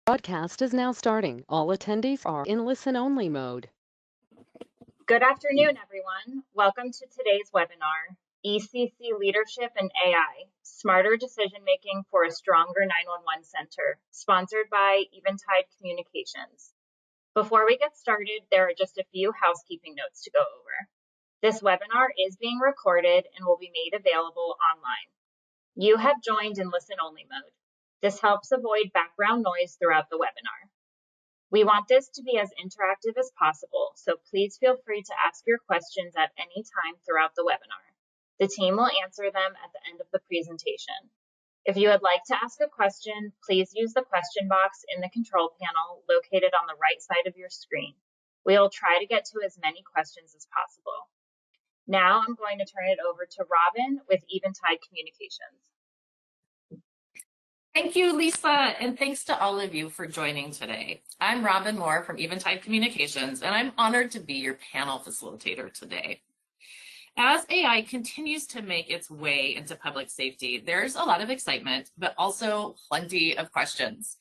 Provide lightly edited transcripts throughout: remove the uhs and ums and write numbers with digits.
Broadcast is now starting. All attendees are in listen-only mode. Good afternoon, everyone. Welcome to today's webinar, ECC Leadership and AI, Smarter Decision Making for a Stronger 911 Center, sponsored by Eventide Communications. Before we get started, there are just a few housekeeping notes to go over. This webinar is being recorded and will be made available online. You have joined in listen-only mode. This helps avoid background noise throughout the webinar. We want this to be as interactive as possible, so please feel free to ask your questions at any time throughout the webinar. The team will answer them at the end of the presentation. If you would like to ask a question, please use the question box in the control panel located on the right side of your screen. We will try to get to as many questions as possible. Now I'm going to turn it over to Robin with Eventide Communications. Thank you, Lisa, and thanks to all of you for joining today. I'm Robin Moore from Eventide Communications, and I'm honored to be your panel facilitator today. As AI continues to make its way into public safety, there's a lot of excitement, but also plenty of questions.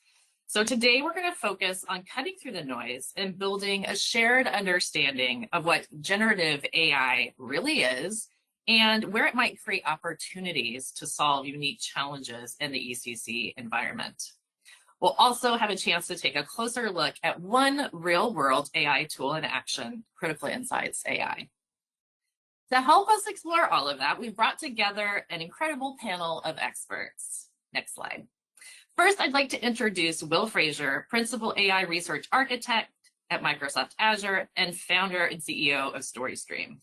So today we're going to focus on cutting through the noise and building a shared understanding of what generative AI really is and where it might create opportunities to solve unique challenges in the ECC environment. We'll also have a chance to take a closer look at one real-world AI tool in action, Critical Insights AI. To help us explore all of that, we've brought together an incredible panel of experts. Next slide. First, I'd like to introduce Will Frazier, Principal AI Research Architect at Microsoft Azure and founder and CEO of StoryStream.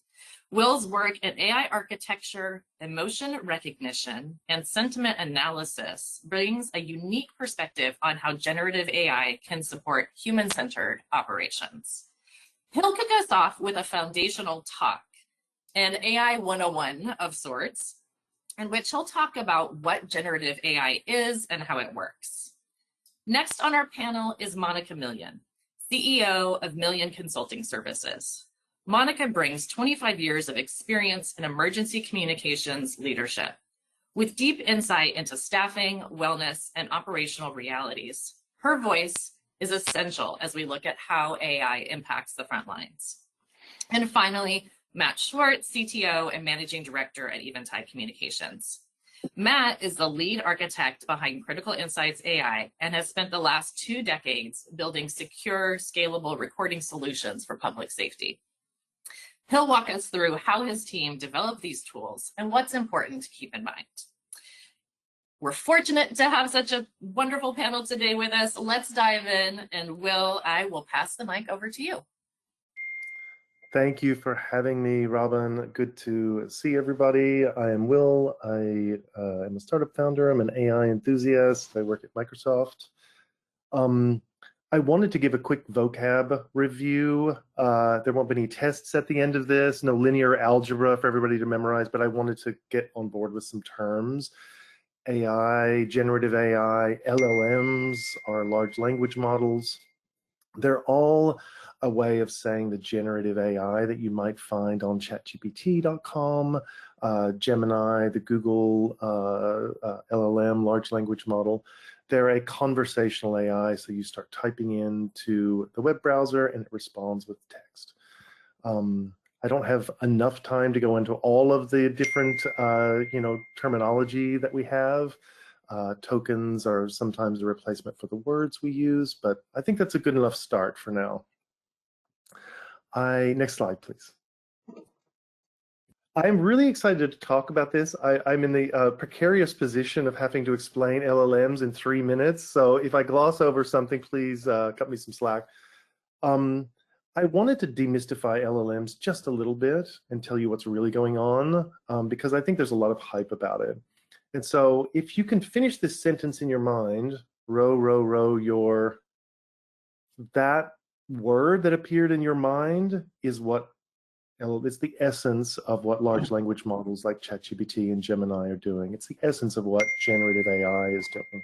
Will's work in AI architecture, emotion recognition, and sentiment analysis brings a unique perspective on how generative AI can support human-centered operations. He'll kick us off with a foundational talk, an AI 101 of sorts, in which he'll talk about what generative AI is and how it works. Next on our panel is Monica Million, CEO of Million Consulting Services. Monica brings 25 years of experience in emergency communications leadership, with deep insight into staffing, wellness, and operational realities. Her voice is essential as we look at how AI impacts the front lines. And finally, Matt Schwartz, CTO and Managing Director at Eventide Communications. Matt is the lead architect behind Critical Insights AI and has spent the last 2 decades building secure, scalable recording solutions for public safety. He'll walk us through how his team developed these tools and what's important to keep in mind. We're fortunate to have such a wonderful panel today with us. Let's dive in, and Will, I will pass the mic over to you. Thank you for having me, Robin. Good to see everybody. I am Will. I am a startup founder. I'm an AI enthusiast. I work at Microsoft. I wanted to give a quick vocab review. There won't be any tests at the end of this, no linear algebra for everybody to memorize, but I wanted to get on board with some terms. AI, generative AI, LLMs are large language models. They're all a way of saying the generative AI that you might find on chatgpt.com, Gemini, the Google LLM, large language model. They're a conversational AI, so you start typing into the web browser and it responds with text. I don't have enough time to go into all of the different terminology that we have. Tokens are sometimes a replacement for the words we use, but I think that's a good enough start for now. Next slide, please. I'm really excited to talk about this. I'm in the precarious position of having to explain LLMs in 3 minutes, so if I gloss over something, please cut me some slack. I wanted to demystify LLMs just a little bit and tell you what's really going on, because I think there's a lot of hype about it. And so if you can finish this sentence in your mind, row your, that word that appeared in your mind is what, it's the essence of what large language models like ChatGPT and Gemini are doing. It's the essence of what generative AI is doing.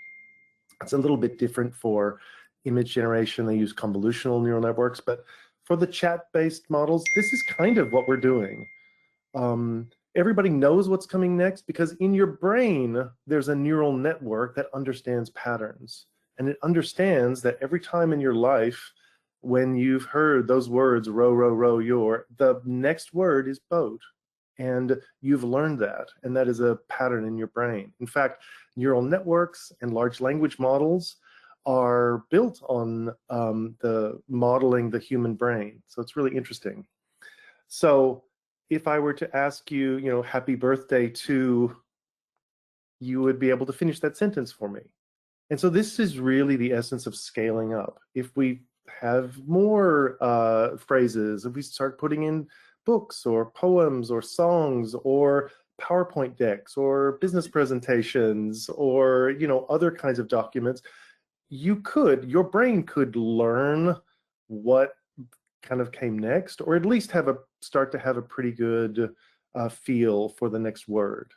It's a little bit different for image generation. They use convolutional neural networks, but for the chat-based models, this is kind of what we're doing. Everybody knows what's coming next because in your brain, there's a neural network that understands patterns. and it understands that every time in your life when you've heard those words, row, row, row, your, the next word is boat. And you've learned that, and that is a pattern in your brain. In fact, neural networks and large language models are built on the modeling the human brain. So it's really interesting. So if I were to ask you, you know, happy birthday to, you would be able to finish that sentence for me. And so this is really the essence of scaling up. If we have more phrases, if we start putting in books or poems or songs or PowerPoint decks or business presentations or, you know, other kinds of documents, your brain could learn what kind of came next, or at least start to have a pretty good feel for the next word.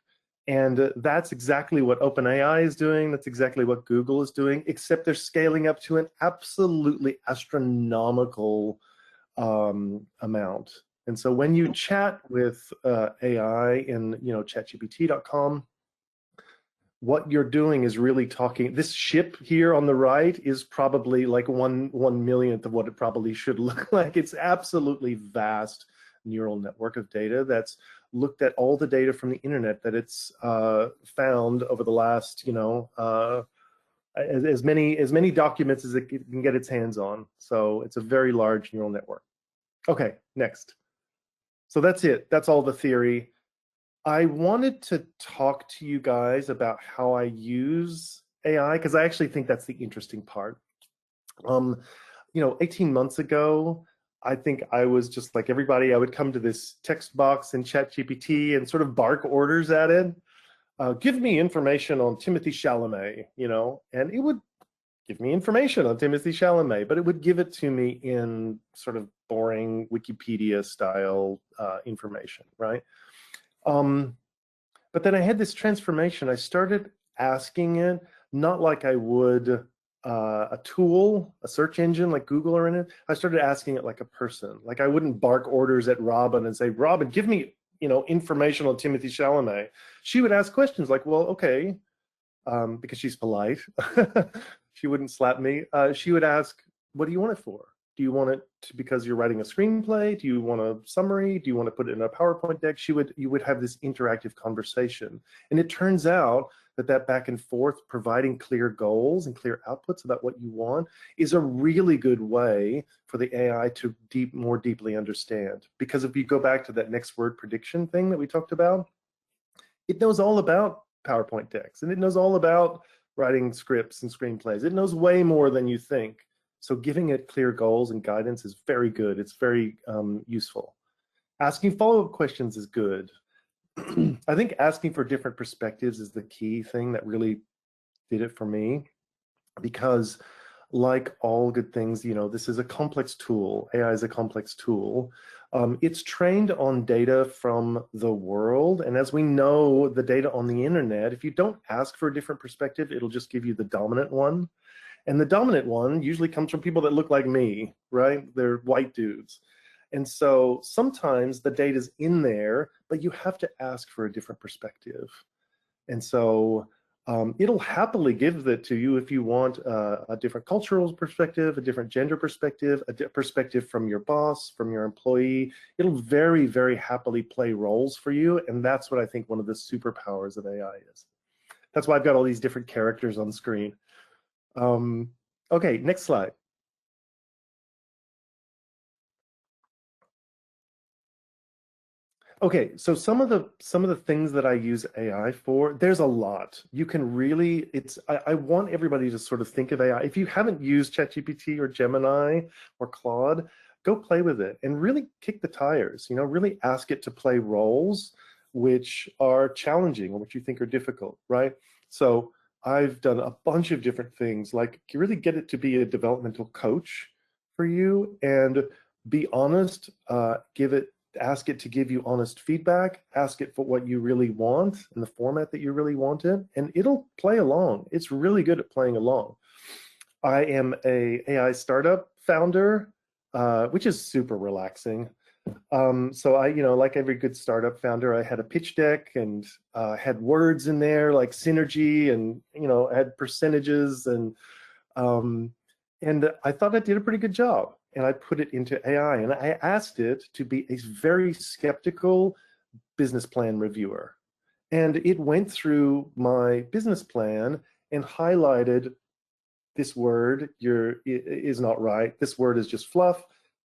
And that's exactly what OpenAI is doing. That's exactly what Google is doing, except they're scaling up to an absolutely astronomical amount. And so when you chat with AI in, you know, chatgpt.com, what you're doing is really talking. This ship here on the right is probably like one millionth of what it probably should look like. It's absolutely vast neural network of data that's looked at all the data from the internet that it's found over the last, you know, as many documents as it can get its hands on. So it's a very large neural network. Okay, next. So that's it. That's all the theory. I wanted to talk to you guys about how I use AI, because I actually think that's the interesting part. You know, 18 months ago, I think I was just like everybody. I would come to this text box in ChatGPT and sort of bark orders at it. Give me information on Timothy Chalamet, you know, and it would give me information on Timothy Chalamet, but it would give it to me in sort of boring Wikipedia style information, right? But then I had this transformation. I started asking it, not like I would a tool, a search engine like Google or anything. I started asking it like a person. Like I wouldn't bark orders at Robin and say, Robin, give me, you know, information on Timothy Chalamet. She would ask questions like, well, okay, because she's polite. She wouldn't slap me. She would ask, what do you want it for? Do you want it to, because you're writing a screenplay? Do you want a summary? Do you want to put it in a PowerPoint deck? You would have this interactive conversation. And it turns out that back and forth, providing clear goals and clear outputs about what you want, is a really good way for the AI to more deeply understand. Because if you go back to that next word prediction thing that we talked about, it knows all about PowerPoint decks, and it knows all about writing scripts and screenplays. It knows way more than you think. So giving it clear goals and guidance is very good. It's very useful. Asking follow-up questions is good. I think asking for different perspectives is the key thing that really did it for me, because like all good things, you know, this is a complex tool. AI is a complex tool. It's trained on data from the world. And as we know, the data on the internet, if you don't ask for a different perspective, it'll just give you the dominant one. And the dominant one usually comes from people that look like me, right? They're white dudes. And so sometimes the data's in there, but you have to ask for a different perspective. And so it'll happily give that to you if you want a different cultural perspective, a different gender perspective, a perspective from your boss, from your employee. It'll very, very happily play roles for you. And that's what I think one of the superpowers of AI is. That's why I've got all these different characters on screen. Okay, next slide. Okay, so some of the things that I use AI for, there's a lot. You can really, I want everybody to sort of think of AI. If you haven't used ChatGPT or Gemini or Claude, go play with it and really kick the tires, you know, really ask it to play roles which are challenging or which you think are difficult, right? So I've done a bunch of different things, like you really get it to be a developmental coach for you and be honest, ask it to give you honest feedback, ask it for what you really want in the format that you really want it, and it'll play along. It's really good at playing along. I am a AI startup founder, which is super relaxing. So I, you know, like every good startup founder, I had a pitch deck and had words in there like synergy and, you know, had percentages and And I thought I did a pretty good job. And I put it into AI, and I asked it to be a very skeptical business plan reviewer. And it went through my business plan and highlighted this word is not right. This word is just fluff.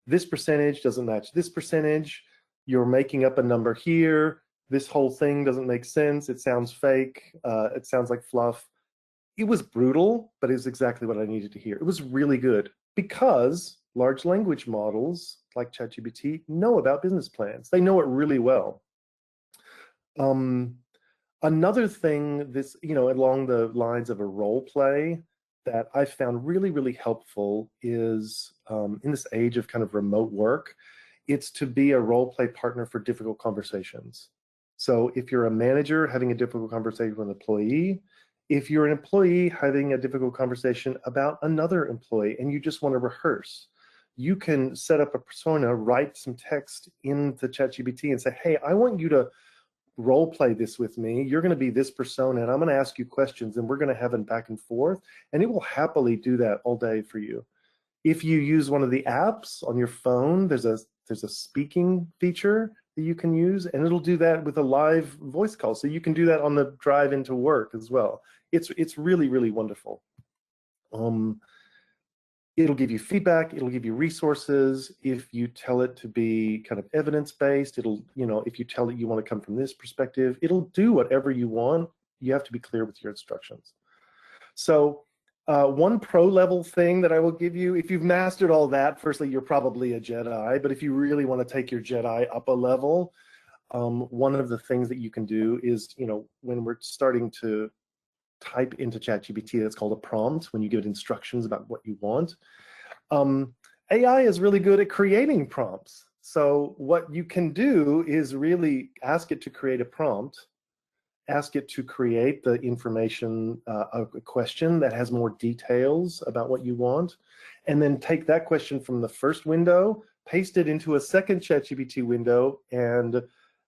This percentage doesn't match this percentage. You're making up a number here. This whole thing doesn't make sense. It sounds fake. It sounds like fluff. It was brutal, but it was exactly what I needed to hear. It was really good because large language models like ChatGPT know about business plans. They know it really well. Another thing, this, along the lines of a role play that I found really, really helpful is in this age of kind of remote work, it's to be a role play partner for difficult conversations. So if you're a manager having a difficult conversation with an employee, if you're an employee having a difficult conversation about another employee and you just want to rehearse, you can set up a persona, write some text into ChatGPT and say, hey, I want you to role play this with me. You're going to be this persona and I'm going to ask you questions and we're going to have a back and forth, and it will happily do that all day for you. If you use one of the apps on your phone, there's a speaking feature that you can use, and it'll do that with a live voice call. So you can do that on the drive into work as well. It's really, really wonderful. It'll give you feedback, it'll give you resources. If you tell it to be kind of evidence-based, it'll, if you tell it you want to come from this perspective, it'll do whatever you want. You have to be clear with your instructions. So one pro level thing that I will give you, if you've mastered all that, firstly, you're probably a Jedi, but if you really want to take your Jedi up a level, one of the things that you can do is, when we're starting to type into ChatGPT, that's called a prompt, when you give it instructions about what you want. AI is really good at creating prompts. So what you can do is really ask it to create a prompt, ask it to create the information, a question that has more details about what you want, and then take that question from the first window, paste it into a second ChatGPT window, and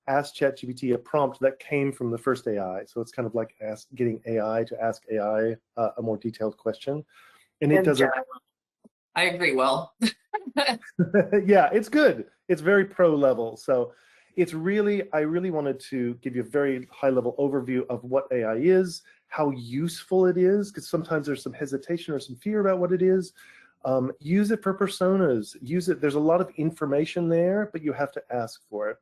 ask ChatGPT a prompt that came from the first AI. So it's kind of like getting AI to ask AI a more detailed question. And it does it. I agree, Will. Yeah, it's good. It's very pro level. So I really wanted to give you a very high level overview of what AI is, how useful it is, because sometimes there's some hesitation or some fear about what it is. Use it for personas. Use it. There's a lot of information there, but you have to ask for it.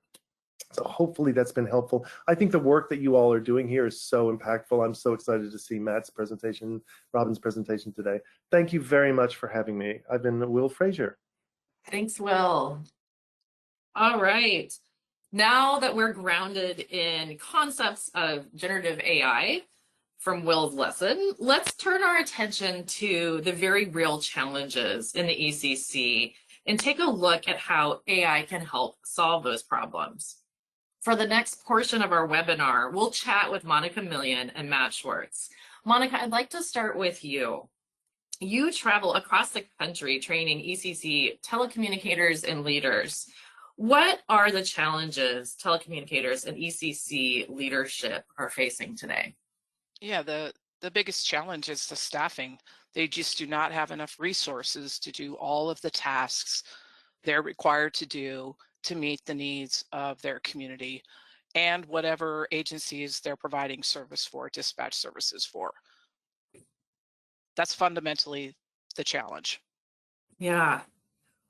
So hopefully that's been helpful. I think the work that you all are doing here is so impactful. I'm so excited to see Matt's presentation, Robin's presentation today. Thank you very much for having me. I've been Will Frazier. Thanks, Will. All right. Now that we're grounded in concepts of generative AI from Will's lesson, let's turn our attention to the very real challenges in the ECC and take a look at how AI can help solve those problems. For the next portion of our webinar, we'll chat with Monica Million and Matt Schwartz. Monica, I'd like to start with you. You travel across the country training ECC telecommunicators and leaders. What are the challenges telecommunicators and ECC leadership are facing today? Yeah, the biggest challenge is the staffing. They just do not have enough resources to do all of the tasks they're required to do to meet the needs of their community and whatever agencies they're providing service for, dispatch services for. That's fundamentally the challenge. Yeah.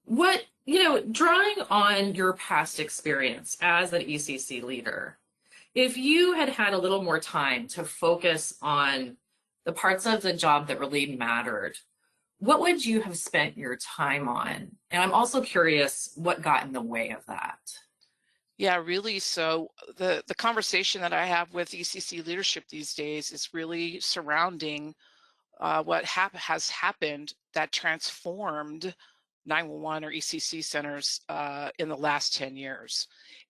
Drawing on your past experience as an ECC leader, if you had had a little more time to focus on the parts of the job that really mattered, what would you have spent your time on? And I'm also curious what got in the way of that. Yeah, really. So the conversation that I have with ECC leadership these days is really surrounding what has happened that transformed 911 or ECC centers in the last 10 years.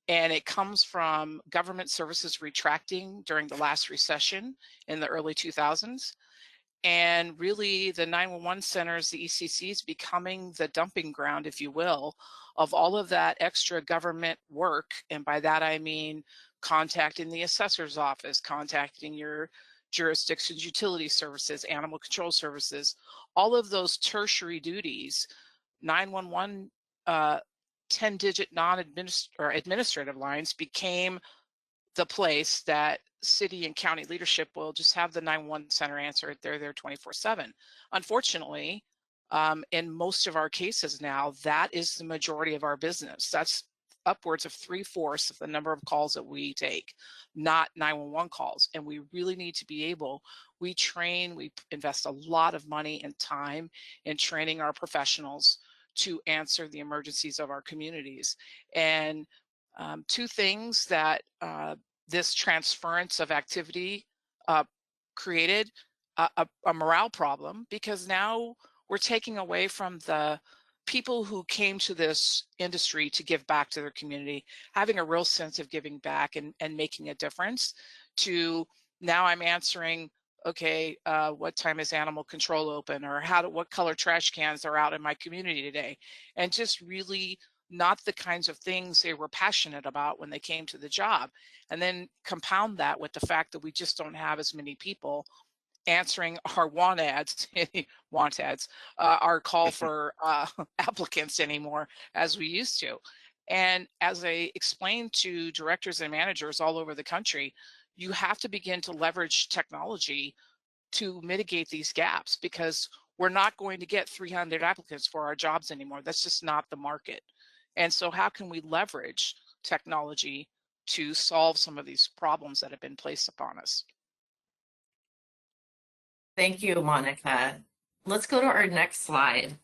And it comes from government services retracting during the last recession in the early 2000s. And really the 911 centers, the ECCs, becoming the dumping ground, if you will, of all of that extra government work. And by that, I mean contacting the assessor's office, contacting your jurisdictions, utility services, animal control services, all of those tertiary duties, 911 10-digit administrative lines became the place that city and county leadership will just have the 911 center answer it. They're there 24/7. Unfortunately, in most of our cases now, that is the majority of our business. That's upwards of 3/4 of the number of calls that we take, not 911 calls. And we really need to be able, we train, we invest a lot of money and time in training our professionals to answer the emergencies of our communities. And two things that this transference of activity created a morale problem, because now we're taking away from the people who came to this industry to give back to their community, having a real sense of giving back and making a difference, to now I'm answering, okay, what time is animal control open, or what color trash cans are out in my community today, and just really not the kinds of things they were passionate about when they came to the job. And then compound that with the fact that we just don't have as many people answering our want ads, our call for applicants anymore as we used to. And as I explained to directors and managers all over the country, you have to begin to leverage technology to mitigate these gaps, because we're not going to get 300 applicants for our jobs anymore. That's just not the market. And so how can we leverage technology to solve some of these problems that have been placed upon us? Thank you, Monica. Let's go to our next slide.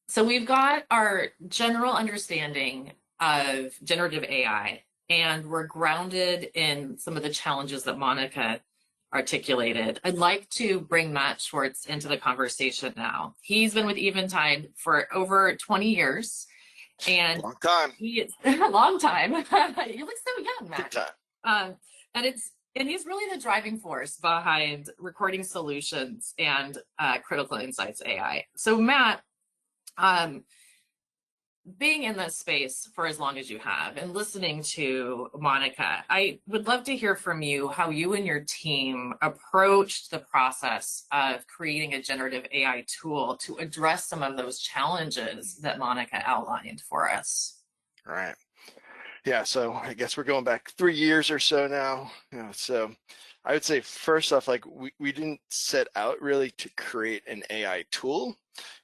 So we've got our general understanding of generative AI, and we're grounded in some of the challenges that Monica articulated. I'd like to bring Matt Schwartz into the conversation now. He's been with Eventide for over 20 years. And long time. He is a long time. You look so young, Matt. Good time. And he's really the driving force behind Recording Solutions and Critical Insights AI. So Matt, being in this space for as long as you have and listening to Monica, I would love to hear from you how you and your team approached the process of creating a generative AI tool to address some of those challenges that Monica outlined for us. All right. Yeah, so I guess we're going back 3 years or so now. So I would say first off, like we didn't set out really to create an AI tool.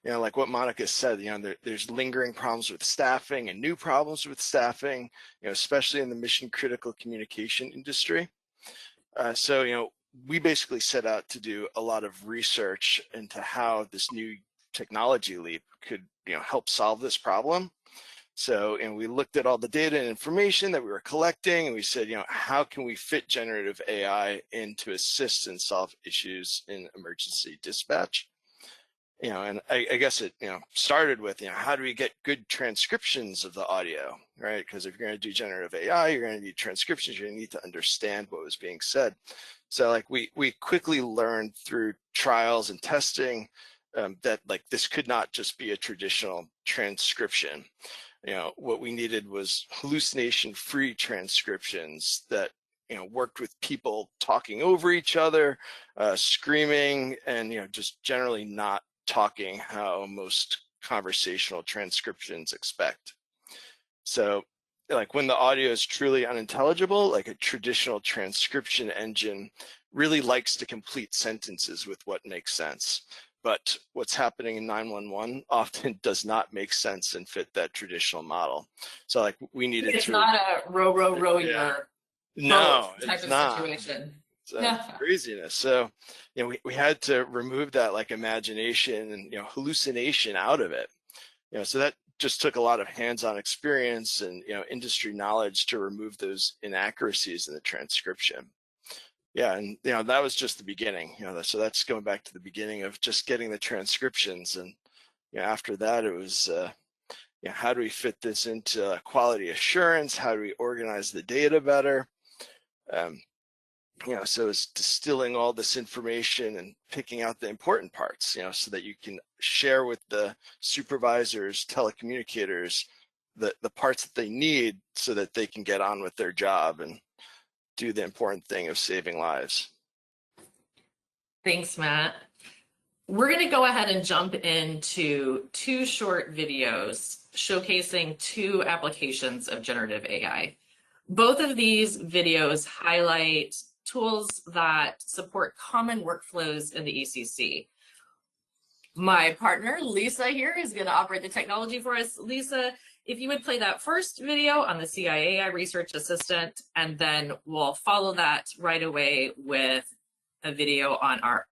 Like what Monica said, there's lingering problems with staffing and new problems with staffing, especially in the mission critical communication industry. So we basically set out to do a lot of research into how this new technology leap could help solve this problem. So, we looked at all the data and information that we were collecting, and we said, how can we fit generative AI in to assist and solve issues in emergency dispatch? And I guess it, started with, how do we get good transcriptions of the audio, right? Because if you're going to do generative AI, you're going to need transcriptions. You're going to need to understand what was being said. So, like, we quickly learned through trials and testing that, like, this could not just be a traditional transcription. What we needed was hallucination-free transcriptions that, worked with people talking over each other, screaming, and, just generally not talking how most conversational transcriptions expect. So, like, when the audio is truly unintelligible, like a traditional transcription engine really likes to complete sentences with what makes sense. But what's happening in 911 often does not make sense and fit that traditional model. So, like, we needed it's not a row your no, type it's of not. situation. It's craziness. So, we had to remove that, like, imagination and hallucination out of it. So that just took a lot of hands-on experience and industry knowledge to remove those inaccuracies in the transcription. Yeah, and that was just the beginning. So that's going back to the beginning of just getting the transcriptions, and after that it was how do we fit this into quality assurance? How do we organize the data better? So it's distilling all this information and picking out the important parts, so that you can share with the supervisors, telecommunicators, the parts that they need so that they can get on with their job and do the important thing of saving lives. Thanks, Matt. We're going to go ahead and jump into 2 short videos showcasing 2 applications of generative AI. Both of these videos highlight tools that support common workflows in the ECC. My partner, Lisa, here is going to operate the technology for us. Lisa, if you would play that first video on the CIAI Research Assistant, and then we'll follow that right away with a video on our.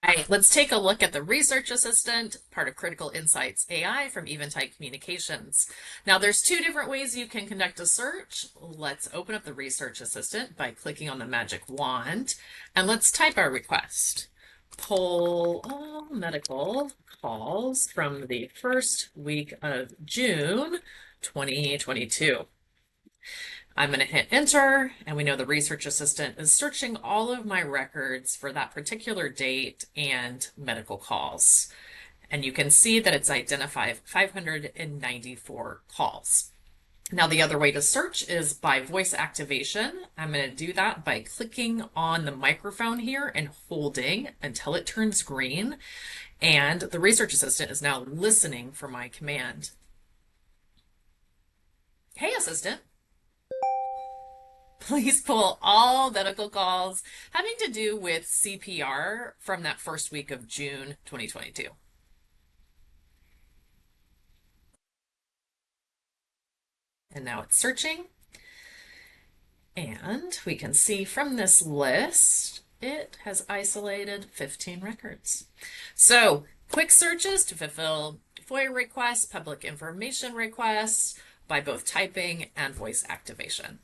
All right, let's take a look at the Research Assistant, part of Critical Insights AI from Eventide Communications. Now, there's 2 different ways you can conduct a search. Let's open up the Research Assistant by clicking on the magic wand, and let's type our request. Poll all medical calls from the first week of June 2022. I'm going to hit enter, and we know the Research Assistant is searching all of my records for that particular date and medical calls. And you can see that it's identified 594 calls. Now, the other way to search is by voice activation. I'm going to do that by clicking on the microphone here and holding until it turns green. And the Research Assistant is now listening for my command. Hey, Assistant. Please pull all medical calls having to do with CPR from that first week of June 2022. And now it's searching. And we can see from this list, it has isolated 15 records. So quick searches to fulfill FOIA requests, public information requests by both typing and voice activation.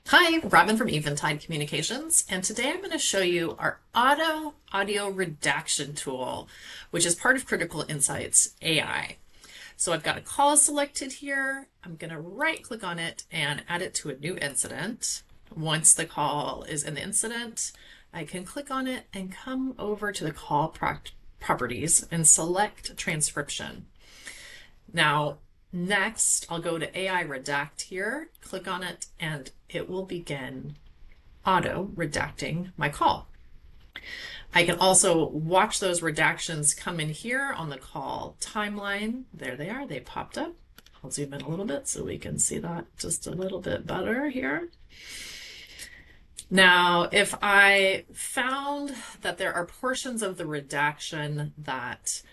Hi, Robin from Eventide Communications, and today I'm going to show you our audio redaction tool, which is part of Critical Insights AI. So I've got a call selected here. I'm going to right click on it and add it to a new incident. Once the call is in the incident, I can click on it and come over to the call properties and select transcription. Now, next, I'll go to AI redact here, click on it, and it will begin auto redacting my call. I can also watch those redactions come in here on the call timeline. There they are, they popped up. I'll zoom in a little bit so we can see that just a little bit better here. Now, if I found that there are portions of the redaction that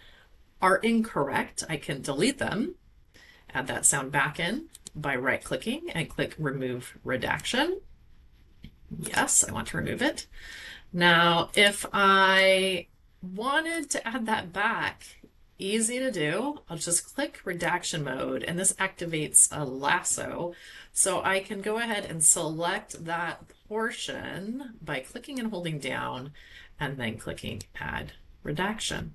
are incorrect, I can delete them. Add that sound back in by right-clicking and click Remove Redaction. Yes, I want to remove it. Now, if I wanted to add that back, easy to do. I'll just click Redaction Mode, and this activates a lasso. So I can go ahead and select that portion by clicking and holding down, and then clicking Add Redaction.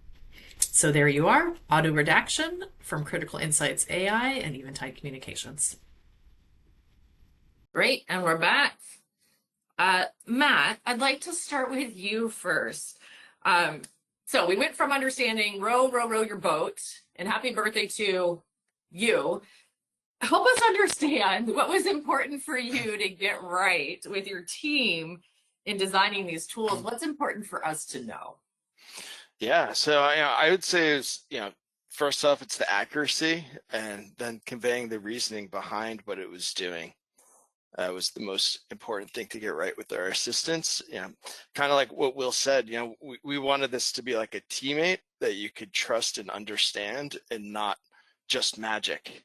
So there you are, auto redaction from Critical Insights AI and Eventide Communications. Great, and we're back. Matt, I'd like to start with you first. So we went from understanding row your boat and happy birthday to you. Help us understand what was important for you to get right with your team in designing these tools. What's important for us to know? Yeah, so I would say is first off, it's the accuracy, and then conveying the reasoning behind what it was doing. Was the most important thing to get right with our assistants. Kind of like what Will said, we wanted this to be like a teammate that you could trust and understand, and not just magic.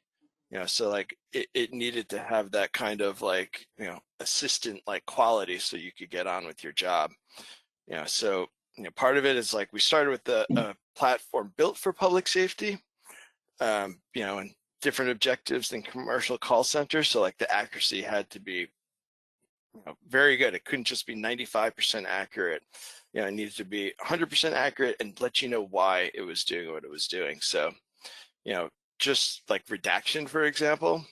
So like it needed to have that kind of like assistant like quality so you could get on with your job. So part of it is like we started with a platform built for public safety, and different objectives than commercial call centers. So like the accuracy had to be very good. It couldn't just be 95% accurate. It needed to be 100% accurate and let you know why it was doing what it was doing. So just like redaction, for example,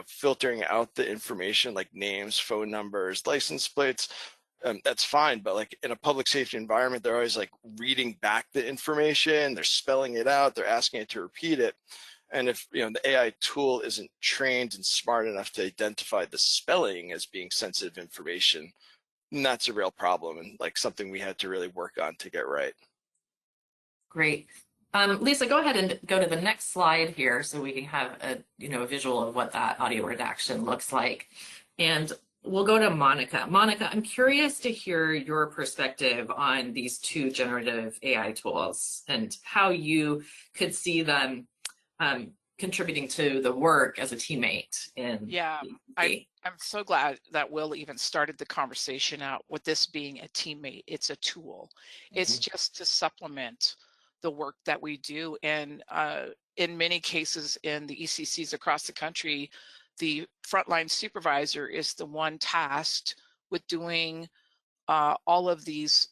filtering out the information like names, phone numbers, license plates, that's fine. But like in a public safety environment, they're always like reading back the information, they're spelling it out, they're asking it to repeat it. And if the AI tool isn't trained and smart enough to identify the spelling as being sensitive information, that's a real problem, and like something we had to really work on to get right. Great. Lisa, go ahead and go to the next slide here so we can have a visual of what that audio redaction looks like. And we'll go to Monica. Monica, I'm curious to hear your perspective on these two generative AI tools and how you could see them contributing to the work as a teammate in Yeah, I'm so glad that Will even started the conversation out with this being a teammate. It's a tool. It's just to supplement the work that we do. And in many cases in the ECCs across the country, the frontline supervisor is the one tasked with doing all of these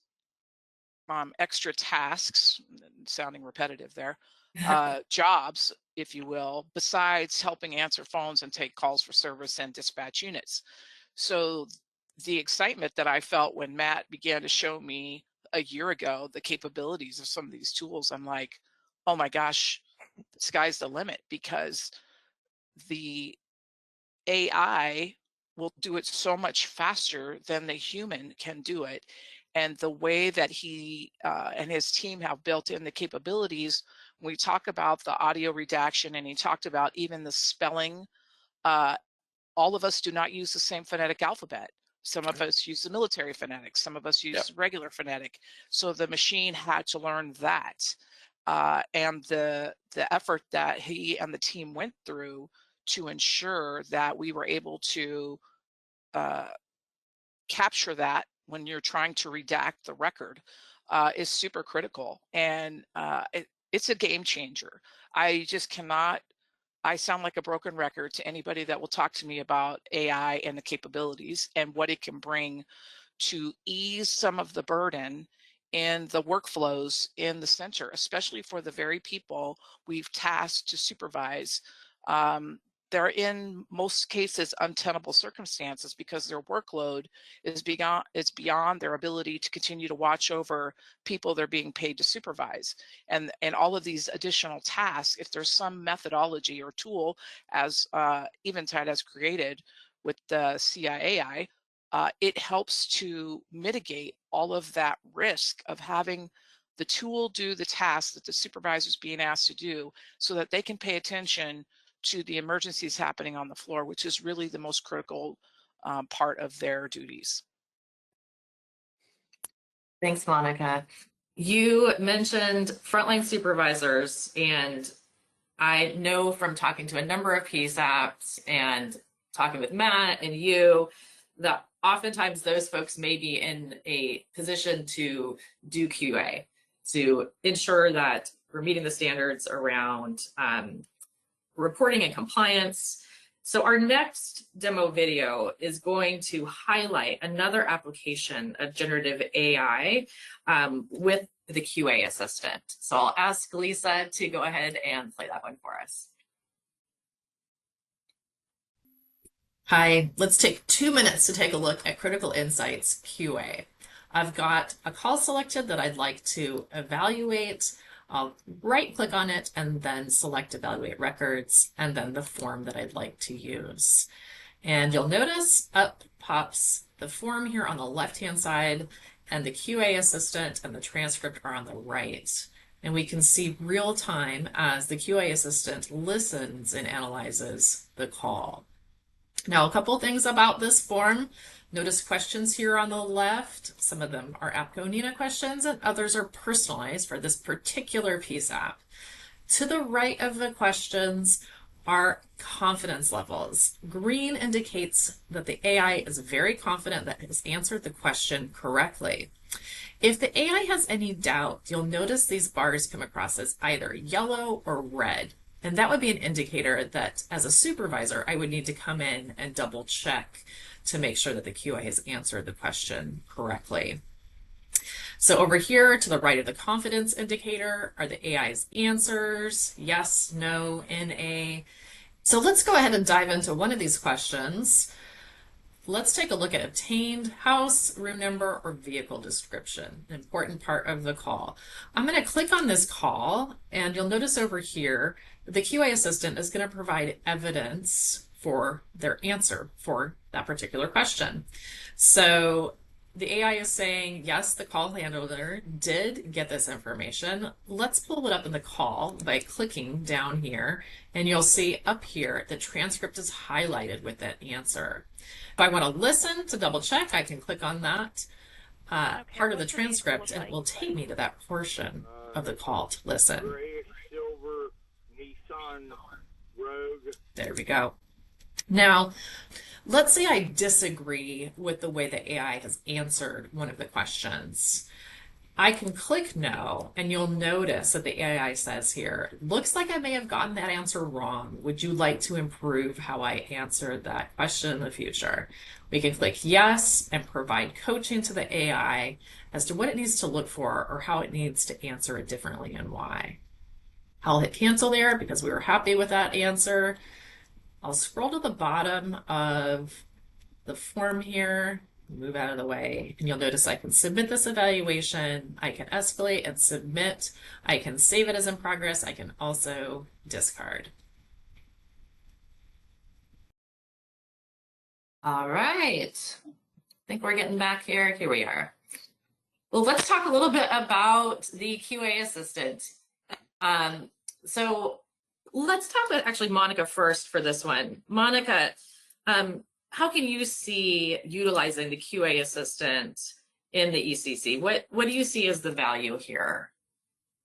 extra tasks, sounding repetitive there, jobs, if you will, besides helping answer phones and take calls for service and dispatch units. So the excitement that I felt when Matt began to show me a year ago the capabilities of some of these tools, I'm like, oh my gosh, the sky's the limit, because the AI will do it so much faster than the human can do it. And the way that he and his team have built in the capabilities, when we talk about the audio redaction, and he talked about even the spelling, all of us do not use the same phonetic alphabet. Some of us use the military phonetic, some of us use regular phonetic. So the machine had to learn that. And the effort that he and the team went through to ensure that we were able to capture that when you're trying to redact the record is super critical. And it's a game changer. I just cannot, I sound like a broken record to anybody that will talk to me about AI and the capabilities and what it can bring to ease some of the burden in the workflows in the center, especially for the very people we've tasked to supervise. They're in most cases untenable circumstances because their workload is beyond their ability to continue to watch over people they're being paid to supervise. And all of these additional tasks, if there's some methodology or tool, as Eventide has created with the CIAI, it helps to mitigate all of that risk of having the tool do the task that the supervisor is being asked to do, so that they can pay attention to the emergencies happening on the floor, which is really the most critical part of their duties. Thanks, Monica. You mentioned frontline supervisors, and I know from talking to a number of PSAPs and talking with Matt and you that oftentimes those folks may be in a position to do QA, to ensure that we're meeting the standards around reporting and compliance. So our next demo video is going to highlight another application of generative AI with the QA assistant. So I'll ask Lisa to go ahead and play that one for us. Hi, let's take 2 minutes to take a look at Critical Insights QA. I've got a call selected that I'd like to evaluate. I'll right-click on it and then select Evaluate Records, and then the form that I'd like to use. And you'll notice up pops the form here on the left-hand side, and the QA assistant and the transcript are on the right. And we can see real time as the QA assistant listens and analyzes the call. Now, a couple things about this form. Notice questions here on the left. Some of them are APCO NINA questions and others are personalized for this particular PSAP. To the right of the questions are confidence levels. Green indicates that the AI is very confident that it has answered the question correctly. If the AI has any doubt, you'll notice these bars come across as either yellow or red. And that would be an indicator that as a supervisor, I would need to come in and double check to make sure that the QA has answered the question correctly. So over here to the right of the confidence indicator are the AI's answers, yes, no, NA. So let's go ahead and dive into one of these questions. let's take a look at obtained house, room number, or vehicle description, an important part of the call. I'm going to click on this call, and you'll notice over here that the QA assistant is going to provide evidence for their answer for that particular question. So the AI is saying, yes, the call handler did get this information. Let's pull it up in the call by clicking down here, and you'll see up here the transcript is highlighted with that answer. If I want to listen to double check, I can click on that part of the transcript, and it will take me to that portion of the call to listen. Silver, Nissan Rogue. There we go. Now, let's say I disagree with the way the AI has answered one of the questions. I can click no, and you'll notice that the AI says here, looks like I may have gotten that answer wrong. Would you like to improve how I answered that question in the future? We can click yes and provide coaching to the AI as to what it needs to look for or how it needs to answer it differently and why. I'll hit cancel there because we were happy with that answer. I'll scroll to the bottom of the form here, move out of the way, and you'll notice I can submit this evaluation, I can escalate and submit, I can save it as in progress, I can also discard. All right, I think we're getting back here. Here we are. Well, let's talk a little bit about the QA assistant. So let's talk about actually Monica first for this one. Monica, how can you see utilizing the QA assistant in the ECC? What do you see as the value here?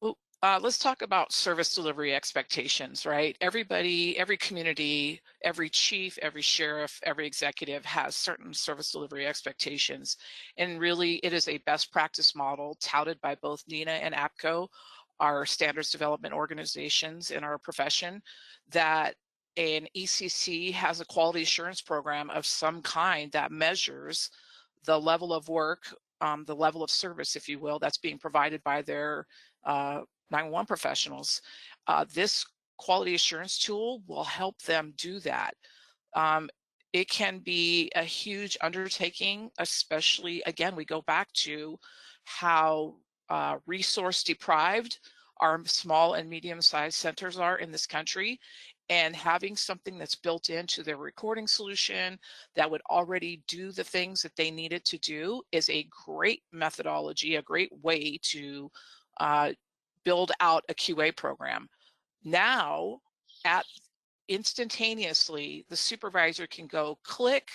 Well, let's talk about service delivery expectations, right? Everybody, every community, every chief, every sheriff, every executive has certain service delivery expectations. And really, it is a best practice model touted by both NINA and APCO, our standards development organizations in our profession, that an ECC has a quality assurance program of some kind that measures the level of work, the level of service, if you will, that's being provided by their 911 professionals. This quality assurance tool will help them do that. It can be a huge undertaking, especially, again, we go back to how resource deprived our small and medium-sized centers are in this country, and having something that's built into their recording solution that would already do the things that they needed to do is a great methodology, a great way to build out a QA program. Now, instantaneously, the supervisor can go click,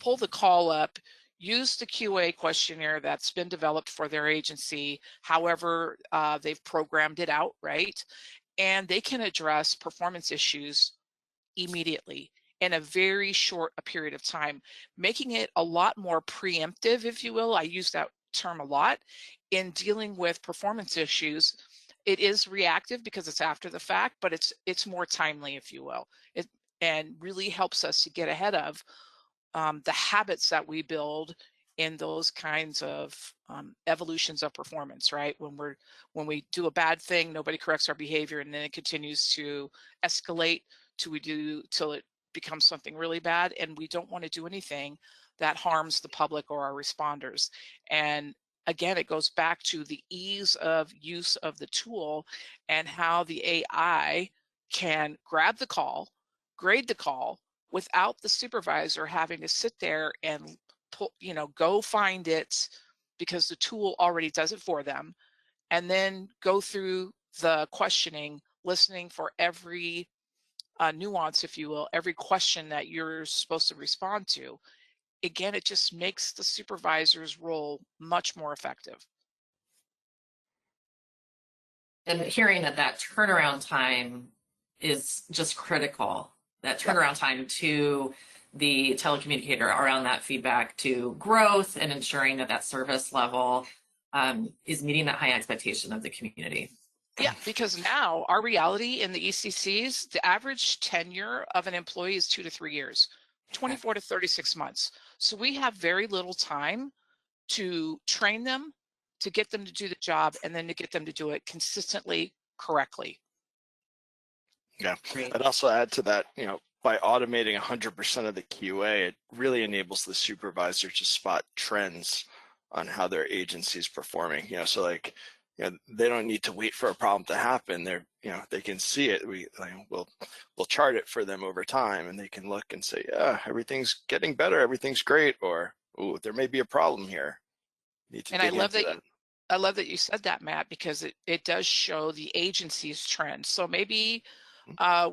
pull the call up, use the QA questionnaire that's been developed for their agency, however they've programmed it out, right? And they can address performance issues immediately in a very short period of time, making it a lot more preemptive, if you will. I use that term a lot in dealing with performance issues. It is reactive because it's after the fact, but it's more timely, if you will. And really helps us to get ahead of the habits that we build in those kinds of evolutions of performance, right? When we do a bad thing, nobody corrects our behavior, and then it continues to escalate till it becomes something really bad, and we don't want to do anything that harms the public or our responders. And again, it goes back to the ease of use of the tool and how the AI can grab the call, grade the call, without the supervisor having to sit there and go find it, because the tool already does it for them, and then go through the questioning, listening for every nuance, if you will, every question that you're supposed to respond to. Again, it just makes the supervisor's role much more effective. And hearing that turnaround time is just critical, that turnaround time to the telecommunicator around that feedback to growth and ensuring that service level is meeting that high expectation of the community. Yeah, because now our reality in the ECCs, the average tenure of an employee is 2 to 3 years, 24 to 36 months. So we have very little time to train them, to get them to do the job, and then to get them to do it consistently, correctly. Yeah, Great. I'd also add to that, by automating 100% of the QA, it really enables the supervisor to spot trends on how their agency is performing. So like, they don't need to wait for a problem to happen. They can see it. We'll chart it for them over time, and they can look and say, yeah, everything's getting better, everything's great, or ooh, there may be a problem here. Need to And I dig love into that I love that you said that, Matt, because it does show the agency's trends. So maybe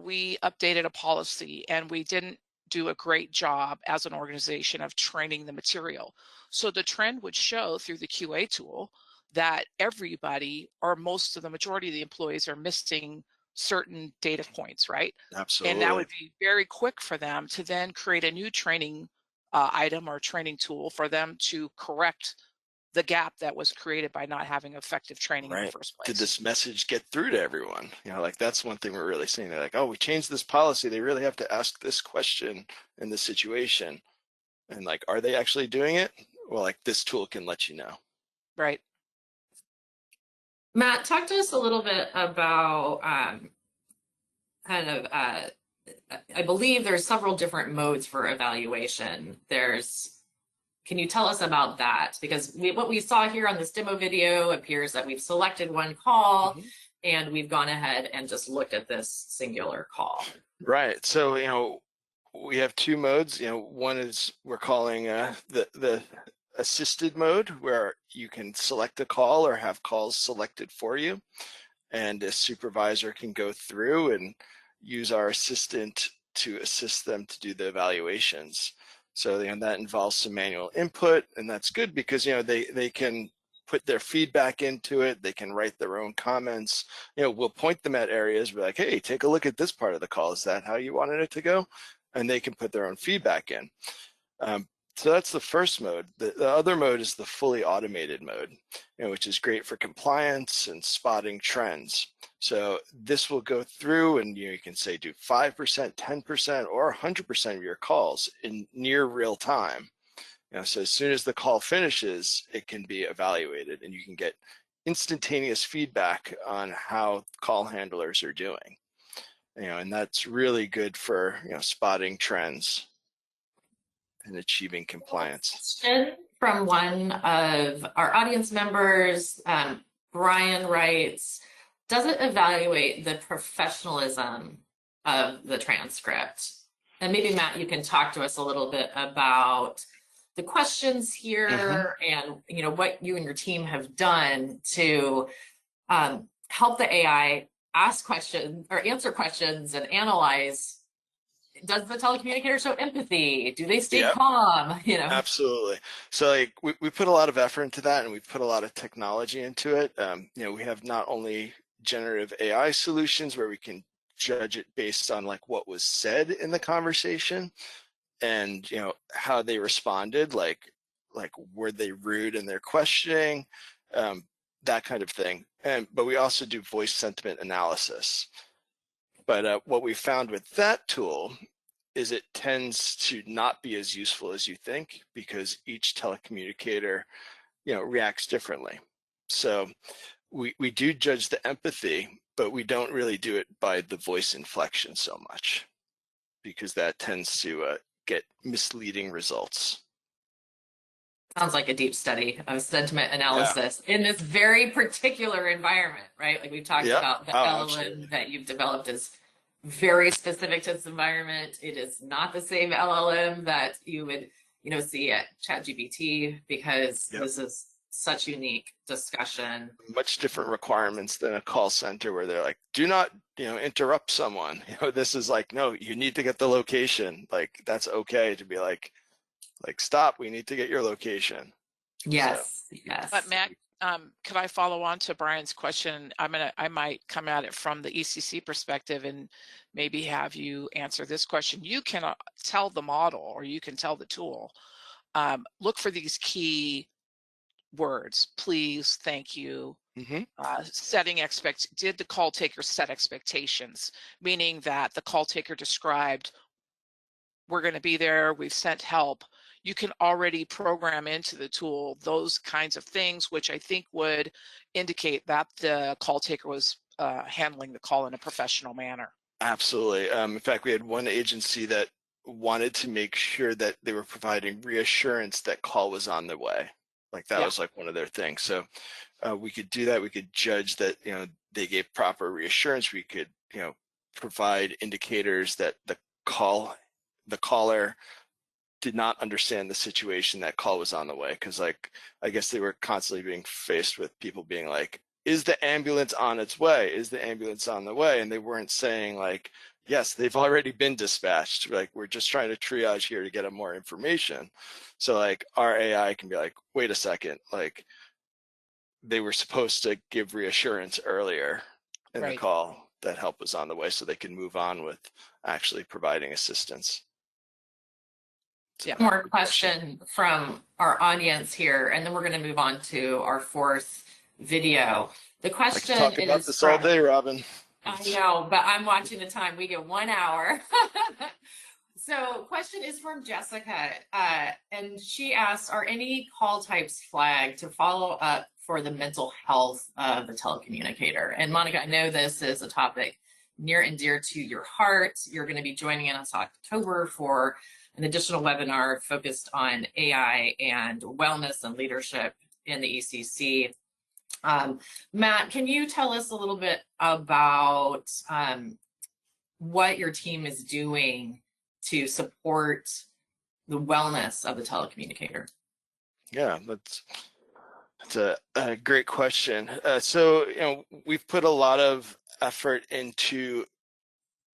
we updated a policy and we didn't do a great job as an organization of training the material. So the trend would show through the QA tool that everybody, or most of the majority of the employees, are missing certain data points, right? Absolutely. And that would be very quick for them to then create a new training item or training tool for them to correct the gap that was created by not having effective training in the first place. Did this message get through to everyone? Like that's one thing we're really seeing. They're like, oh, we changed this policy. They really have to ask this question in this situation. And like, are they actually doing it? Well, like this tool can let you know. Right. Matt, talk to us a little bit about I believe there's several different modes for evaluation. Can you tell us about that? Because what we saw here on this demo video appears that we've selected one call and we've gone ahead and just looked at this singular call. Right. So, we have two modes. One is we're calling the assisted mode, where you can select a call or have calls selected for you. And a supervisor can go through and use our assistant to assist them to do the evaluations. So that involves some manual input, and that's good because they can put their feedback into it. They can write their own comments. We'll point them at areas. We're like, hey, take a look at this part of the call. Is that how you wanted it to go? And they can put their own feedback in. So that's the first mode. The other mode is the fully automated mode, which is great for compliance and spotting trends. So this will go through and you can say do 5%, 10%, or 100% of your calls in near real time. So as soon as the call finishes, it can be evaluated and you can get instantaneous feedback on how call handlers are doing. And that's really good for spotting trends and achieving compliance. Question from one of our audience members, Brian writes, does it evaluate the professionalism of the transcript? And maybe Matt, you can talk to us a little bit about the questions here and what you and your team have done to help the AI ask questions or answer questions and analyze. Does the telecommunicator show empathy? Do they stay calm? Absolutely. So like we put a lot of effort into that, and we put a lot of technology into it. We have not only generative AI solutions where we can judge it based on like what was said in the conversation and how they responded, like were they rude in their questioning, that kind of thing. But we also do voice sentiment analysis. But what we found with that tool is it tends to not be as useful as you think because each telecommunicator, reacts differently. So we do judge the empathy, but we don't really do it by the voice inflection so much because that tends to get misleading results. Sounds like a deep study of sentiment analysis in this very particular environment, right? Like we've talked about the LLM that you've developed is very specific to this environment. It is not the same LLM that you would, see at ChatGPT because this is such unique discussion. Much different requirements than a call center where they're like, do not, interrupt someone. This is like, no, you need to get the location. Like that's okay to be like stop, we need to get your location. Yes. But Matt, could I follow on to Brian's question? I might come at it from the ECC perspective and maybe have you answer this question. You can tell the model or you can tell the tool, look for these key words, please, thank you, did the call taker set expectations? Meaning that the call taker described, we're going to be there, we've sent help. You can already program into the tool those kinds of things, which I think would indicate that the call taker was handling the call in a professional manner. Absolutely. In fact, we had one agency that wanted to make sure that they were providing reassurance that call was on the way. Like that was like one of their things. So we could do that. We could judge that, they gave proper reassurance. We could, provide indicators that the caller did not understand the situation, that call was on the way. Cause like, I guess they were constantly being faced with people being like, is the ambulance on its way? Is the ambulance on the way? And they weren't saying like, yes, they've already been dispatched. Like, we're just trying to triage here to get more information. So like our AI can be like, wait a second, like they were supposed to give reassurance earlier in the call that help was on the way so they can move on with actually providing assistance. So, more question from our audience here, and then we're going to move on to our fourth video. The question I could talk about this all day, Robin. I know, but I'm watching the time. We get 1 hour. So question is from Jessica, and she asks, are any call types flagged to follow up for the mental health of the telecommunicator? And Monica, I know this is a topic near and dear to your heart. You're going to be joining us in October for an additional webinar focused on AI and wellness and leadership in the ECC. Matt, can you tell us a little bit about what your team is doing to support the wellness of the telecommunicator? Yeah, that's a great question. So, we've put a lot of effort into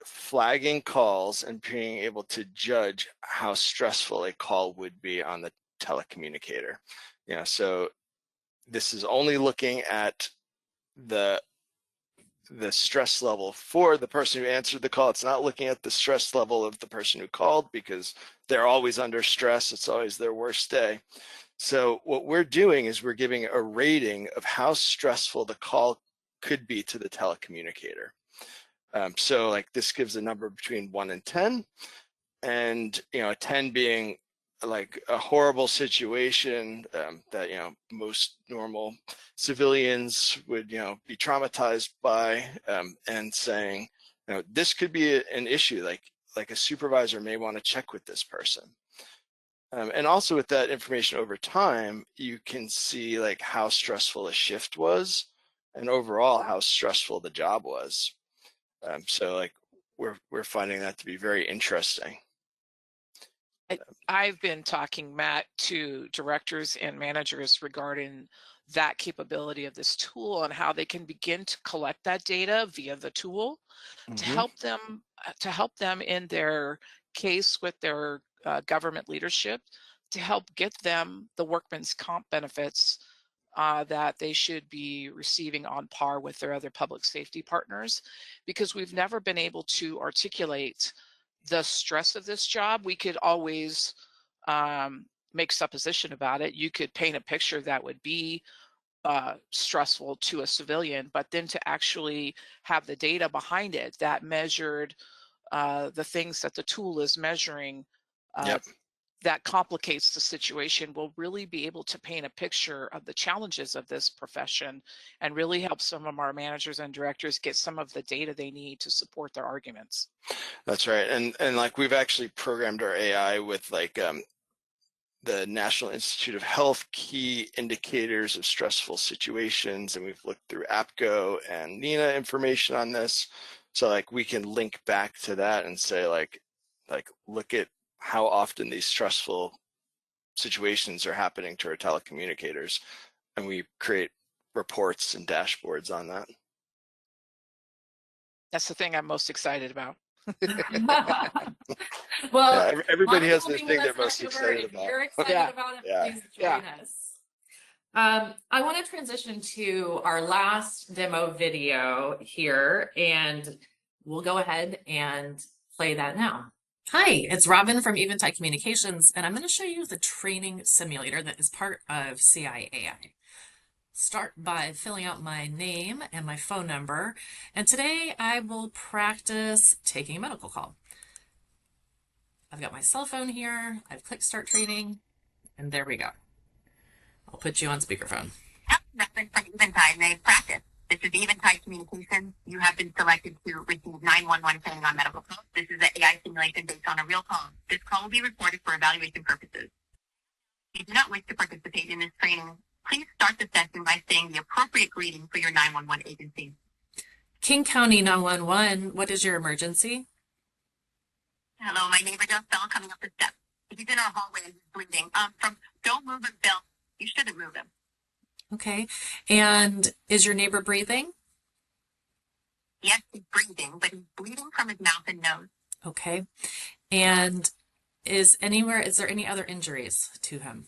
flagging calls and being able to judge how stressful a call would be on the telecommunicator. So this is only looking at the stress level for the person who answered the call. It's not looking at the stress level of the person who called, because they're always under stress. It's always their worst day. So what we're doing is we're giving a rating of how stressful the call could be to the telecommunicator. So like this gives a number between 1 and 10, and 10 being like a horrible situation that most normal civilians would be traumatized by, and saying this could be an issue, like a supervisor may want to check with this person. And also with that information over time, you can see like how stressful a shift was and overall how stressful the job was. So like we're finding that to be very interesting. I've been talking, Matt, to directors and managers regarding that capability of this tool and how they can begin to collect that data via the tool to help them in their case with their government leadership, to help get them the workman's comp benefits that they should be receiving on par with their other public safety partners, because we've never been able to articulate the stress of this job. We could always make supposition about it. You could paint a picture that would be stressful to a civilian, but then to actually have the data behind it that measured the things that the tool is measuring that complicates the situation, will really be able to paint a picture of the challenges of this profession and really help some of our managers and directors get some of the data they need to support their arguments. That's right. And like we've actually programmed our AI with like the National Institute of Health key indicators of stressful situations, and we've looked through APCO and NINA information on this. So like we can link back to that and say like look at how often these stressful situations are happening to our telecommunicators, and we create reports and dashboards on that. That's the thing I'm most excited about. Well, yeah, everybody has their thing they're most excited about. If you're excited about it, please join us. I want to transition to our last demo video here, and we'll go ahead and play that now. Hi, it's Robin from Eventide Communications, and I'm going to show you the training simulator that is part of CIAI. Start by filling out my name and my phone number, and today I will practice taking a medical call. I've got my cell phone here, I've clicked start training, and there we go. I'll put you on speakerphone. Robin from Eventide may practice. This is Eventide Communications. You have been selected to receive 911 training on medical calls. This is an AI simulation based on a real call. This call will be recorded for evaluation purposes. If you do not wish to participate in this training, please start the session by saying the appropriate greeting for your 911 agency. King County 911, what is your emergency? Hello, my neighbor just fell coming up the steps. He's in our hallway and he's bleeding. Don't move him, Bill. You shouldn't move him. Okay. And is your neighbor breathing? Yes, he's breathing, but he's bleeding from his mouth and nose. Okay. And is there any other injuries to him?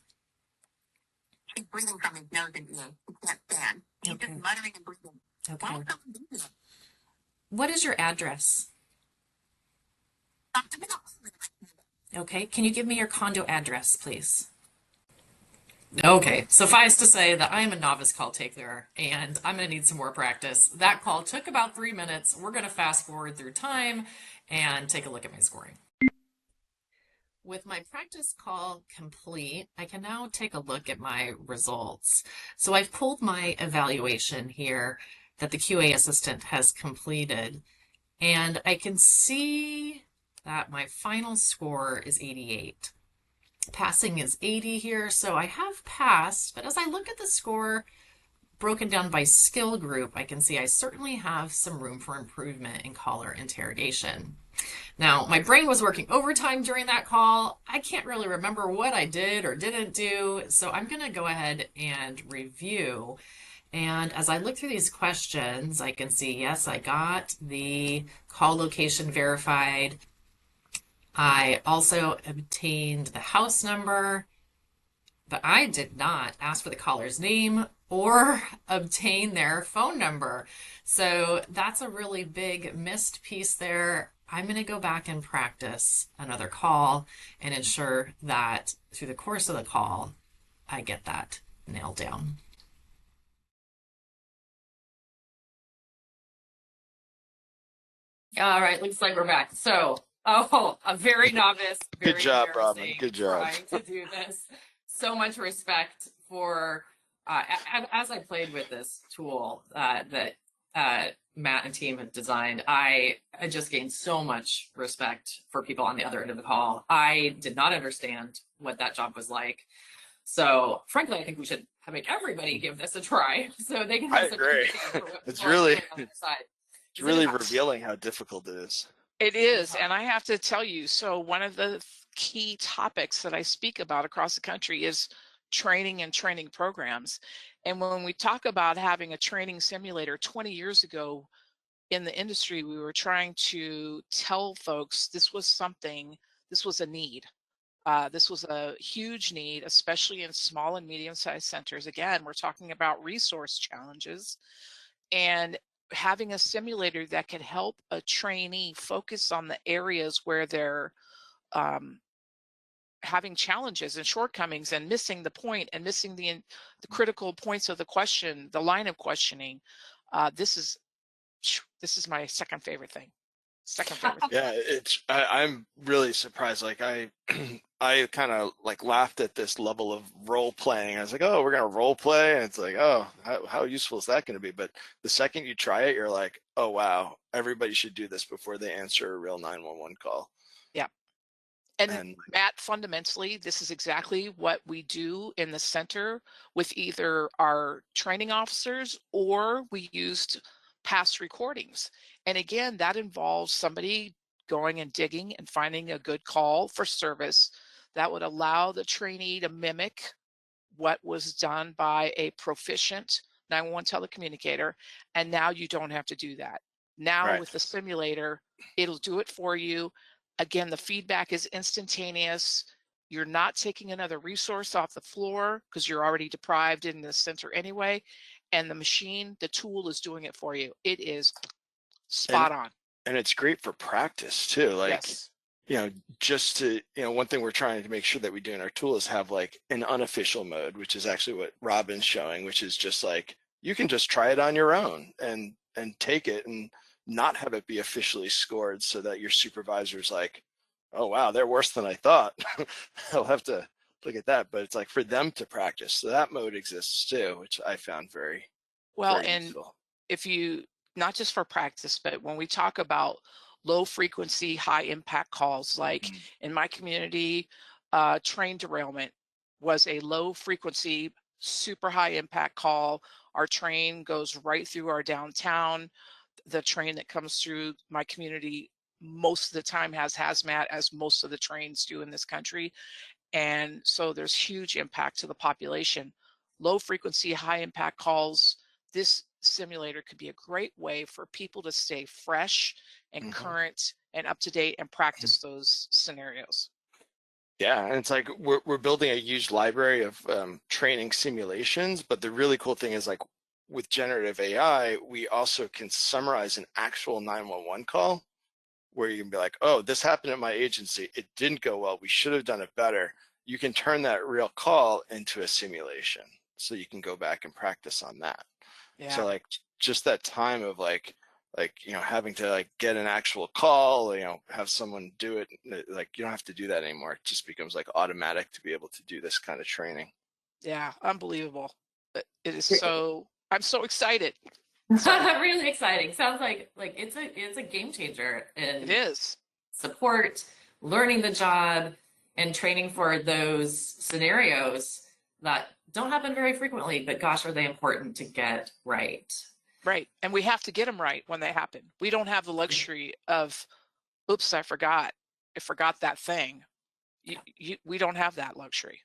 He's breathing from his nose and ears. He can't stand. He's Okay. just muttering and breathing. Okay. Why is someone doing that? What is your address? Okay. Can you give me your condo address, please? Okay, suffice to say that I am a novice call taker and I'm going to need some more practice. That call took about 3 minutes. We're going to fast forward through time and take a look at my scoring. With my practice call complete, I can now take a look at my results. So I've pulled my evaluation here that the QA assistant has completed, and I can see that my final score is 88. Passing is 80 here, so I have passed, but as I look at the score broken down by skill group, I can see I certainly have some room for improvement in caller interrogation. Now, my brain was working overtime during that call. I can't really remember what I did or didn't do, so I'm going to go ahead and review. And as I look through these questions, I can see, yes, I got the call location verified. I also obtained the house number, but I did not ask for the caller's name or obtain their phone number. So that's a really big missed piece there. I'm going to go back and practice another call and ensure that through the course of the call, I get that nailed down. All right, looks like we're back. So, a very novice, very Good job, Robin. embarrassing Good job. trying to do this. So much respect for, as I played with this tool that Matt and team had designed, I just gained so much respect for people on the other end of the call. I did not understand what that job was like. So, frankly, I think we should make everybody give this a try so they can have I some agree. empathy for what It's people are really, doing on their side. it's really revealing how difficult it is. It is, and I have to tell you, so one of the key topics that I speak about across the country is training and training programs. And when we talk about having a training simulator, 20 years ago in the industry, we were trying to tell folks this was a need. This was a huge need, especially in small and medium-sized centers. Again, we're talking about resource challenges, and having a simulator that could help a trainee focus on the areas where they're having challenges and shortcomings and missing the point and missing the critical points of the question, the line of questioning. This is my second favorite thing. Yeah, I'm really surprised. Like I kind of like laughed at this level of role playing. I was like, oh, we're gonna role play, and it's like, oh, how useful is that going to be? But the second you try it, you're like, oh wow, everybody should do this before they answer a real 911 call. Yeah. And Matt, fundamentally, this is exactly what we do in the center with either our training officers or we used past recordings. And again, that involves somebody going and digging and finding a good call for service that would allow the trainee to mimic what was done by a proficient 911 telecommunicator. And now you don't have to do that. Now with the simulator, it'll do it for you. Again, the feedback is instantaneous. You're not taking another resource off the floor because you're already deprived in the center anyway. And the machine, the tool is doing it for you. It is spot on. And it's great for practice too. Like, yes. Just to, one thing we're trying to make sure that we do in our tool is have like an unofficial mode, which is actually what Robin's showing, which is just like, you can just try it on your own and take it and not have it be officially scored so that your supervisor's like, oh, wow, they're worse than I thought. I'll have to look at that. But it's like for them to practice. So that mode exists too, which I found very well, very useful. if you, not just for practice, but when we talk about low frequency, high impact calls, like in my community, train derailment was a low frequency, super high impact call. Our train goes right through our downtown. The train that comes through my community most of the time has hazmat, as most of the trains do in this country. And so there's huge impact to the population. Low frequency, high impact calls. This simulator could be a great way for people to stay fresh and current and up to date and practice those scenarios. Yeah, and it's like we're building a huge library of training simulations, but the really cool thing is, like, with generative AI, we also can summarize an actual 911 call where you can be like, oh, this happened at my agency. It didn't go well. We should have done it better. You can turn that real call into a simulation, so you can go back and practice on that. Yeah. So like just that time of like having to like get an actual call, have someone do it, like you don't have to do that anymore. It just becomes like automatic to be able to do this kind of training. Yeah, unbelievable. It is so, I'm so excited. Really exciting. Sounds like it's a game changer in It is. support, learning the job, and training for those scenarios that don't happen very frequently, but gosh, are they important to get right. Right. And we have to get them right when they happen. We don't have the luxury of, oops, I forgot that thing. We don't have that luxury.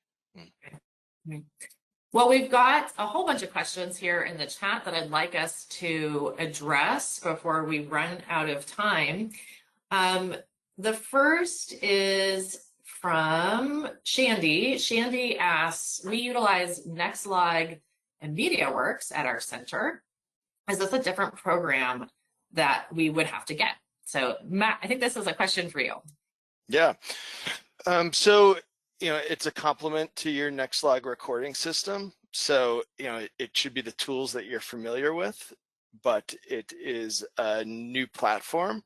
Well, we've got a whole bunch of questions here in the chat that I'd like us to address before we run out of time. The first is from Shandy. Shandy asks, we utilize Nextlog and MediaWorks at our center. Is this a different program that we would have to get? So Matt, I think this is a question for you. Yeah. So, it's a complement to your Nextlog recording system. So, it should be the tools that you're familiar with, but it is a new platform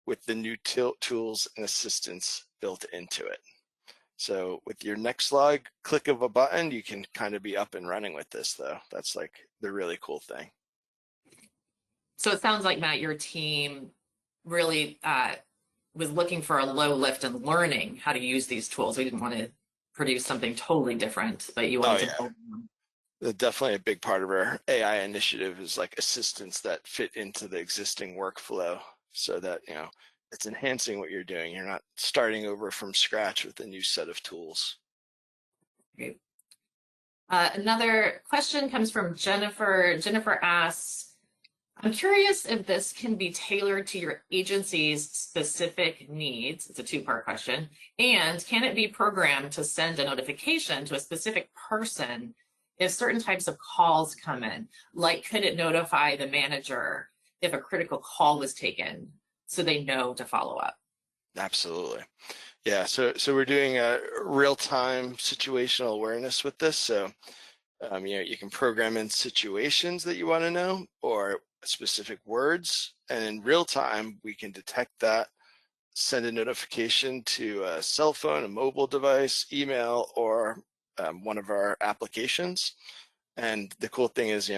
with the new tools and assistance built into it. So with your Nextlog click of a button, you can kind of be up and running with this, though. That's like the really cool thing. So it sounds like, Matt, your team really was looking for a low lift and learning how to use these tools. We didn't want to produce something totally different, but you wanted to build them. Definitely a big part of our AI initiative is like assistants that fit into the existing workflow, so that it's enhancing what you're doing. You're not starting over from scratch with a new set of tools. Great. Another question comes from Jennifer. Jennifer asks, I'm curious if this can be tailored to your agency's specific needs. It's a two-part question. And can it be programmed to send a notification to a specific person if certain types of calls come in? Like, could it notify the manager if a critical call was taken so they know to follow up? Absolutely. Yeah, so we're doing a real-time situational awareness with this. So you can program in situations that you want to know or specific words, and in real time we can detect that, send a notification to a cell phone, a mobile device, email, or one of our applications. And the cool thing is,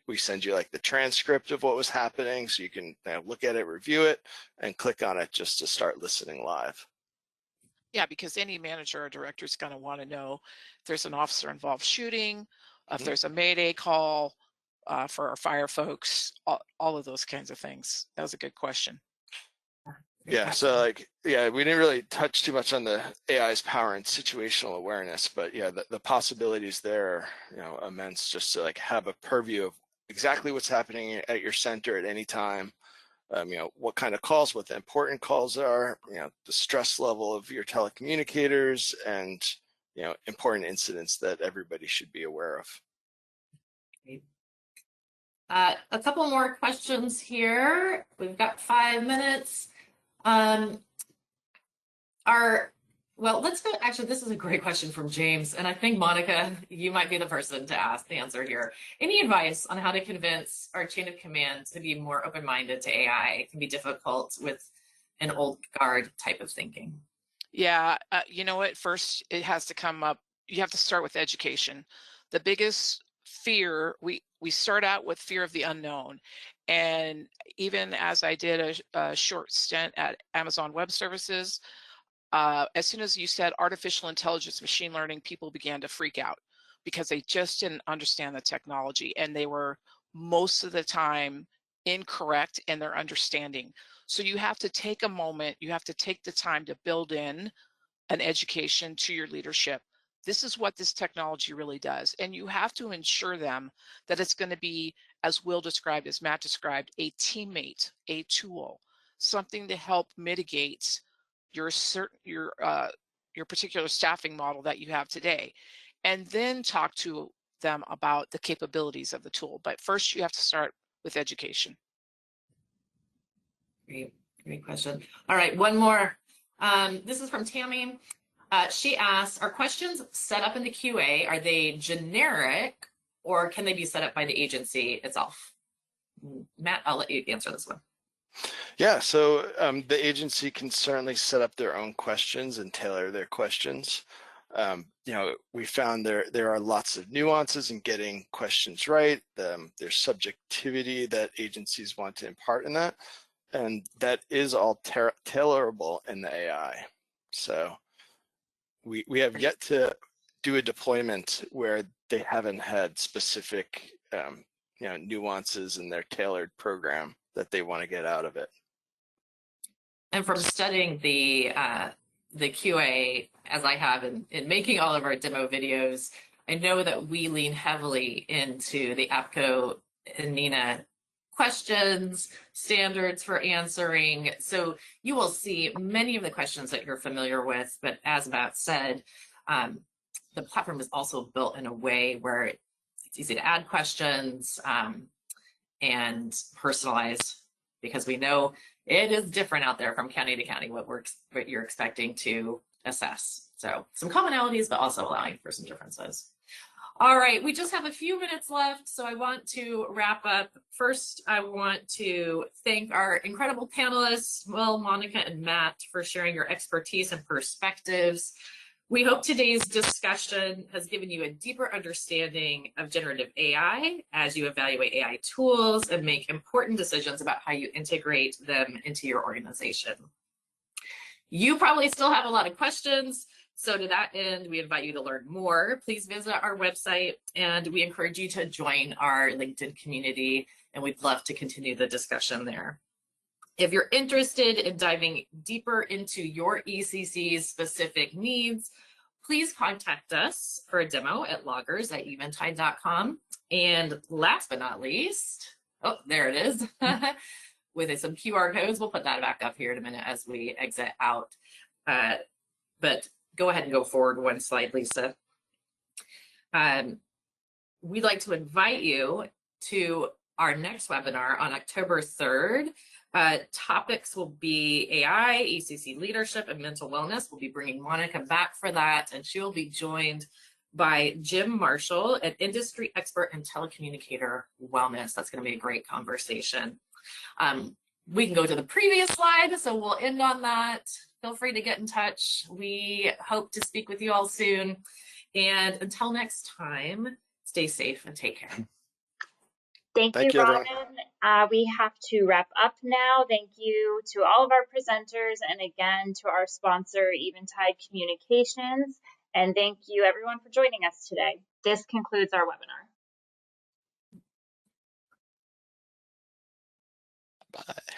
we send you like the transcript of what was happening, so you can look at it, review it, and click on it just to start listening live. Yeah, because any manager or director is going to want to know if there's an officer involved shooting, if there's a Mayday call for our fire folks, all of those kinds of things. That was a good question. Yeah, so we didn't really touch too much on the AI's power and situational awareness, but yeah, the possibilities there are immense, just to like have a purview of exactly what's happening at your center at any time. What kind of calls, what the important calls are, the stress level of your telecommunicators, and important incidents that everybody should be aware of. A couple more questions here. We've got 5 minutes. Let's go. Actually, this is a great question from James, and I think Monica, you might be the person to ask the answer here. Any advice on how to convince our chain of command to be more open-minded to AI? It can be difficult with an old guard type of thinking. Yeah, you know what? First, it has to come up. You have to start with education. The biggest fear, we start out with fear of the unknown, And even as I did a short stint at Amazon Web Services, as soon as you said artificial intelligence, machine learning, people began to freak out because they just didn't understand the technology, and they were most of the time incorrect in their understanding. So you have to take a moment, you have to take the time to build in an education to your leadership. This is what this technology really does. And you have to ensure them that it's going to be, as Will described, as Matt described, a teammate, a tool, something to help mitigate your particular staffing model that you have today. And then talk to them about the capabilities of the tool. But first you have to start with education. Great question. All right, one more. This is from Tammy. She asks, are questions set up in the QA, are they generic, or can they be set up by the agency itself? Matt, I'll let you answer this one. Yeah, so the agency can certainly set up their own questions and tailor their questions. We found there are lots of nuances in getting questions right. There's subjectivity that agencies want to impart in that, and that is all tailorable in the AI. So we have yet to do a deployment where they haven't had specific nuances in their tailored program that they want to get out of it. And from studying the QA, as I have in making all of our demo videos, I know that we lean heavily into the APCO and NINA questions, standards for answering. So you will see many of the questions that you're familiar with, but as Matt said, the platform is also built in a way where it's easy to add questions and personalize, because we know it is different out there from county to county what you're expecting to assess. So some commonalities, but also allowing for some differences. All right, we just have a few minutes left, so I want to wrap up. First, I want to thank our incredible panelists, Will, Monica, and Matt, for sharing your expertise and perspectives. We hope today's discussion has given you a deeper understanding of generative AI as you evaluate AI tools and make important decisions about how you integrate them into your organization. You probably still have a lot of questions, so to that end, we invite you to learn more. Please visit our website, and we encourage you to join our LinkedIn community, and we'd love to continue the discussion there. If you're interested in diving deeper into your ECC's specific needs, please contact us for a demo at loggers@eventide.com. And last but not least, oh, there it is, with some QR codes. We'll put that back up here in a minute as we exit out. But go ahead and go forward one slide, Lisa. We'd like to invite you to our next webinar on October 3rd. Topics will be AI, ECC leadership, and mental wellness. We'll be bringing Monica back for that, and she will be joined by Jim Marshall, an industry expert in telecommunicator wellness. That's going to be a great conversation. We can go to the previous slide, so we'll end on that. Feel free to get in touch. We hope to speak with you all soon. And until next time, stay safe and take care. Thank you, Robin. We have to wrap up now. Thank you to all of our presenters, and again to our sponsor, Eventide Communications. And thank you everyone for joining us today. This concludes our webinar. Bye.